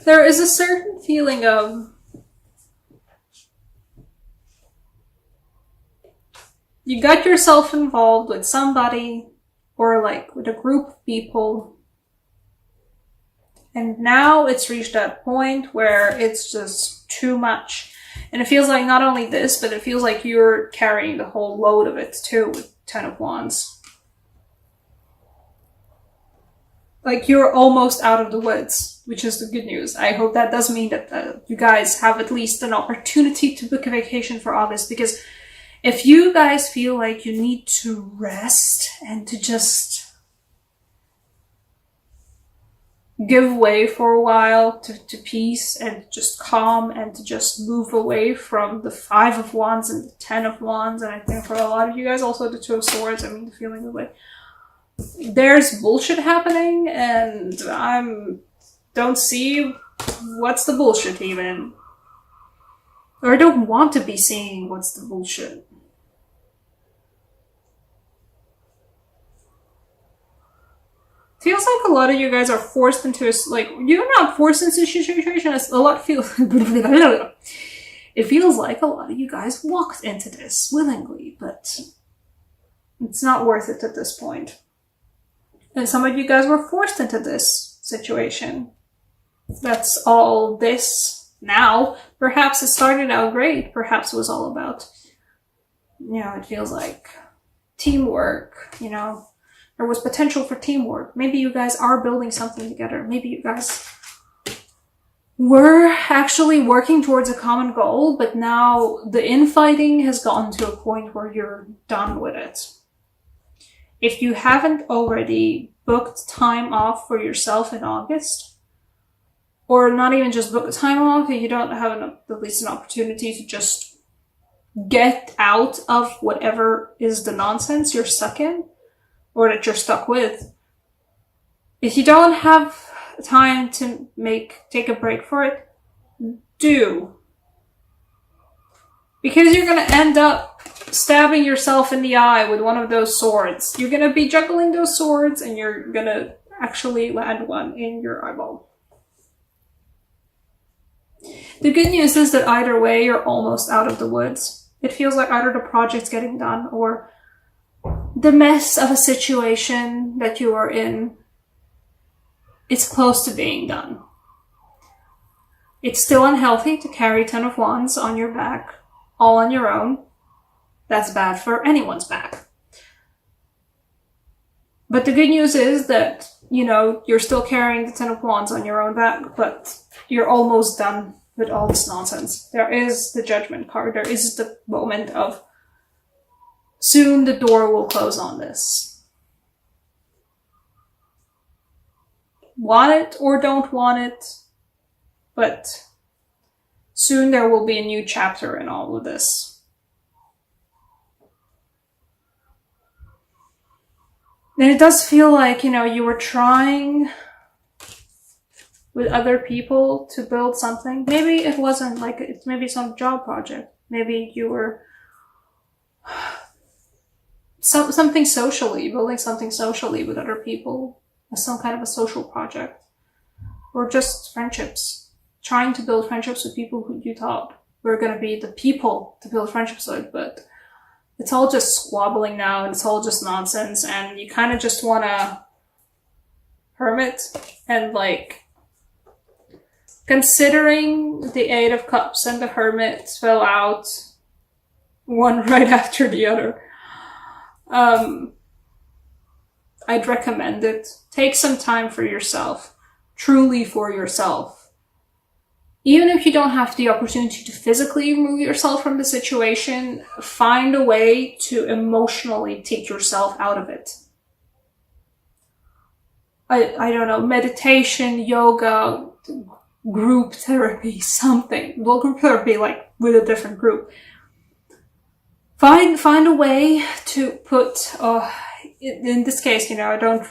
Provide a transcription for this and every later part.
There is a certain feeling of you got yourself involved with somebody or like with a group of people, and now it's reached that point where it's just too much. And it feels like not only this, but it feels like you're carrying the whole load of it too with Ten of Wands. Like you're almost out of the woods, which is the good news. I hope that does mean that you guys have at least an opportunity to book a vacation for August, because if you guys feel like you need to rest and to just give way for a while to peace and just calm and to just move away from the Five of Wands and the Ten of Wands, and I think for a lot of you guys also the Two of Swords, I mean the feeling of like there's bullshit happening and don't see what's the bullshit even. Or I don't want to be seeing what's the bullshit. Feels like a lot of you guys are forced into a, like, you're not forced into a situation, it's a lot feels, it feels like a lot of you guys walked into this willingly, but it's not worth it at this point. And some of you guys were forced into this situation. That's all this now. Perhaps it started out great, perhaps it was all about, it feels like teamwork, there was potential for teamwork. Maybe you guys are building something together. Maybe you guys were actually working towards a common goal, but now the infighting has gotten to a point where you're done with it. If you haven't already booked time off for yourself in August, or not even just book time off, if you don't have at least an opportunity to just get out of whatever is the nonsense you're stuck in, or that you're stuck with. If you don't have time to take a break for it, do. Because you're gonna end up stabbing yourself in the eye with one of those swords. You're gonna be juggling those swords and you're gonna actually land one in your eyeball. The good news is that either way, you're almost out of the woods. It feels like either the project's getting done or the mess of a situation that you are in, it's close to being done. It's still unhealthy to carry Ten of Wands on your back, all on your own. That's bad for anyone's back. But the good news is that, you're still carrying the Ten of Wands on your own back, but you're almost done with all this nonsense. There is the Judgment card. There is the moment of soon the door will close on this. Want it or don't want it, but soon there will be a new chapter in all of this. And it does feel like, you were trying with other people to build something. Maybe it wasn't like, it's maybe some job project. Maybe you were something socially, building something socially with other people, as some kind of a social project, or just friendships, trying to build friendships with people who you thought were going to be the people to build friendships with, but it's all just squabbling now, and it's all just nonsense, and you kind of just want to hermit, and considering the Eight of Cups and the Hermit fell out one right after the other, I'd recommend it. Take some time for yourself, truly for yourself. Even if you don't have the opportunity to physically remove yourself from the situation, find a way to emotionally take yourself out of it. I don't know, meditation, yoga, group therapy, something. Well, group therapy, like with a different group. Find a way to put, in this case, I don't,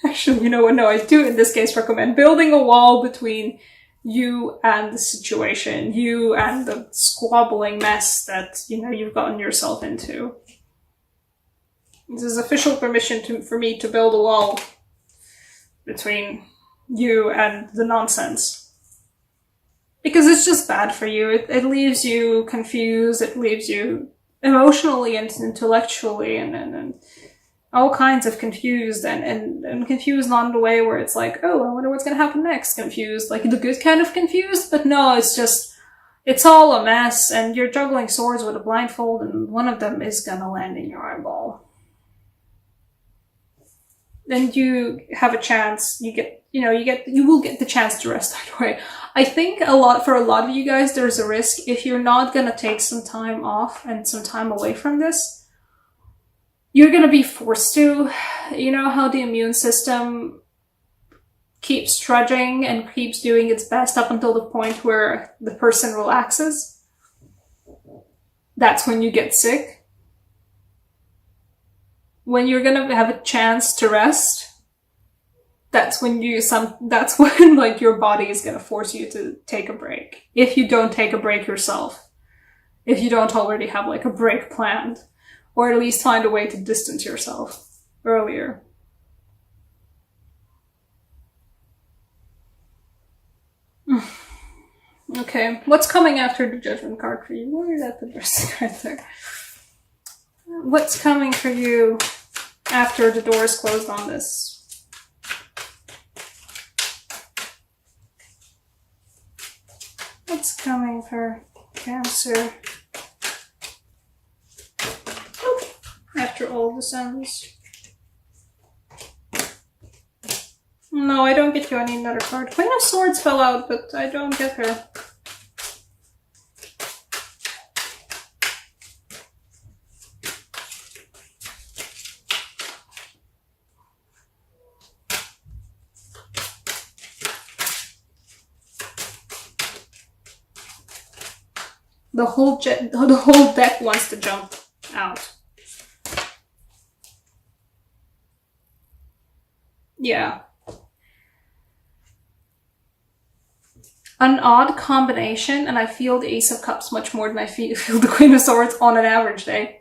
actually, no, I do in this case recommend building a wall between you and the situation, you and the squabbling mess that, you've gotten yourself into. This is official permission for me to build a wall between you and the nonsense. Because it's just bad for you. It leaves you confused, it leaves you emotionally and intellectually and all kinds of confused and confused not in the way where it's like, oh, I wonder what's gonna happen next. Confused, like the good kind of confused, but no, it's all a mess and you're juggling swords with a blindfold and one of them is gonna land in your eyeball. Then you have a chance, you will get the chance to rest either way. I think for a lot of you guys, there's a risk if you're not gonna take some time off and some time away from this. You're gonna be forced to. You know how the immune system keeps trudging and keeps doing its best up until the point where the person relaxes? That's when you get sick. When you're gonna have a chance to rest, that's when like your body is gonna force you to take a break. If you don't take a break yourself. If you don't already have like a break planned. Or at least find a way to distance yourself earlier. Okay, what's coming after the Judgment card for you? Where is that the first right there? What's coming for you after the door is closed on this? What's coming for Cancer? After all the suns. No, I don't get you any another card. Queen of Swords fell out, but I don't get her. The whole deck wants to jump out. Yeah. An odd combination, and I feel the Ace of Cups much more than I feel the Queen of Swords on an average day.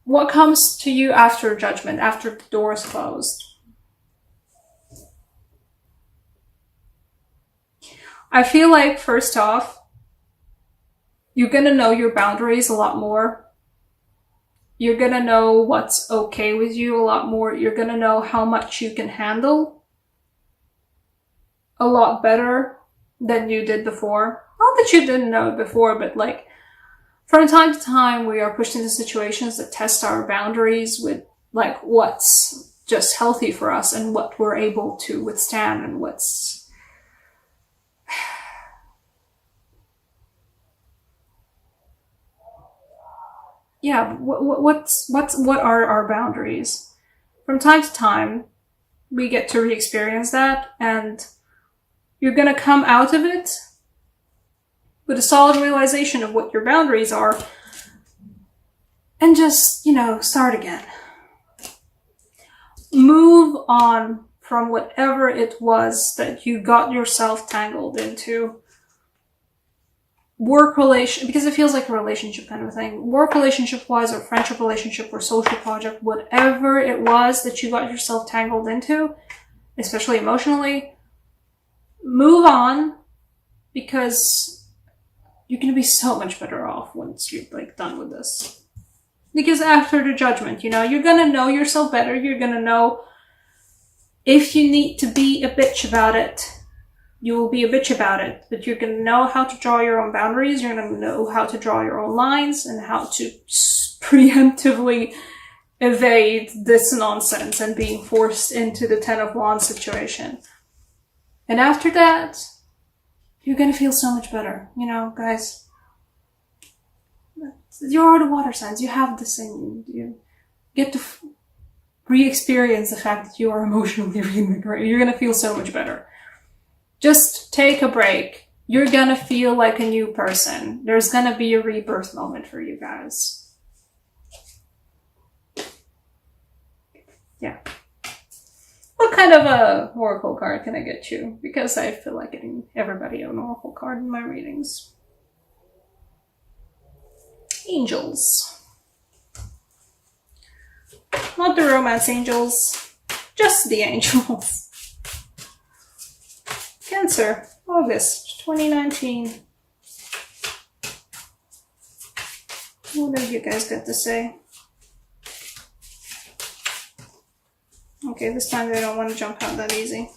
What comes to you after Judgment, after the door is closed? I feel like, first off, you're gonna know your boundaries a lot more. You're gonna know what's okay with you a lot more. You're gonna know how much you can handle a lot better than you did before. Not that you didn't know it before, but like, from time to time, we are pushed into situations that test our boundaries with like what's just healthy for us and what we're able to withstand and what's... Yeah, what are our boundaries? From time to time, we get to re-experience that, and you're gonna come out of it with a solid realization of what your boundaries are, and just, start again. Move on from whatever it was that you got yourself tangled into. Because it feels like a relationship kind of thing. Work relationship wise, or friendship relationship, or social project, whatever it was that you got yourself tangled into, especially emotionally, move on, because you're gonna be so much better off once you're done with this. Because after the Judgment, you're gonna know yourself better. You're gonna know if you need to be a bitch about it. You will be a bitch about it, but you're going to know how to draw your own boundaries. You're going to know how to draw your own lines and how to preemptively evade this nonsense and being forced into the Ten of Wands situation. And after that, you're going to feel so much better. Guys, you are the water signs. You have this thing. You get to re-experience the fact that you are emotionally reinvigorated. You're going to feel so much better. Just take a break. You're gonna feel like a new person. There's gonna be a rebirth moment for you guys. Yeah. What kind of a oracle card can I get you? Because I feel like getting everybody an oracle card in my readings. Angels. Not the romance angels, just the angels. Cancer, August 2019. What have you guys got to say? Okay, this time they don't want to jump out that easy.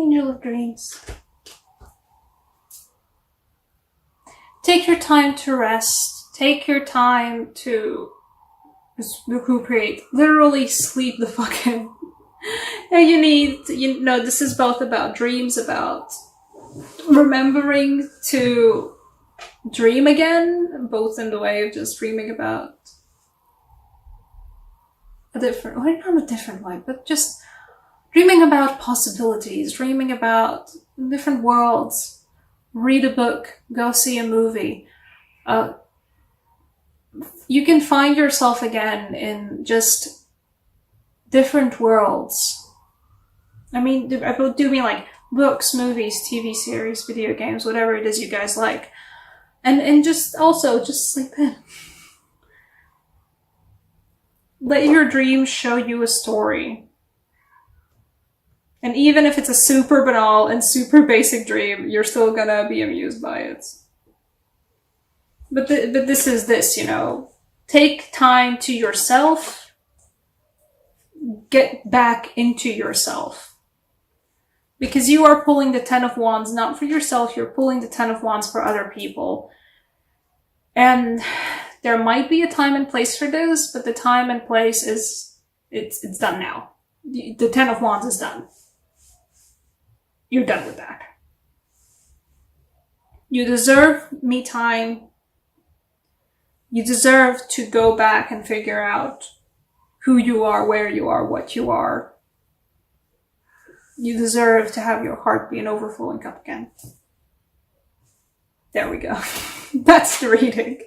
Angel of Dreams. Take your time to rest. Take your time to recuperate. Literally sleep the fuck in. And you know, this is both about dreams, about remembering to dream again, both in the way of just dreaming about a different, well, not a different way, but just dreaming about possibilities, dreaming about different worlds. Read a book, go see a movie. You can find yourself again in just different worlds. I mean, I do mean like books, movies, TV series, video games, whatever it is you guys like. And just also just sleep in. Let your dreams show you a story. And even if it's a super banal and super basic dream, you're still gonna be amused by it. But this is this, you know. Take time to yourself. Get back into yourself. Because you are pulling the Ten of Wands, not for yourself, you're pulling the Ten of Wands for other people. And there might be a time and place for this, but the time and place is, it's done now. The Ten of Wands is done. You're done with that. You deserve me time. You deserve to go back and figure out who you are, where you are, what you are. You deserve to have your heart be an overflowing cup again. There we go. That's the reading.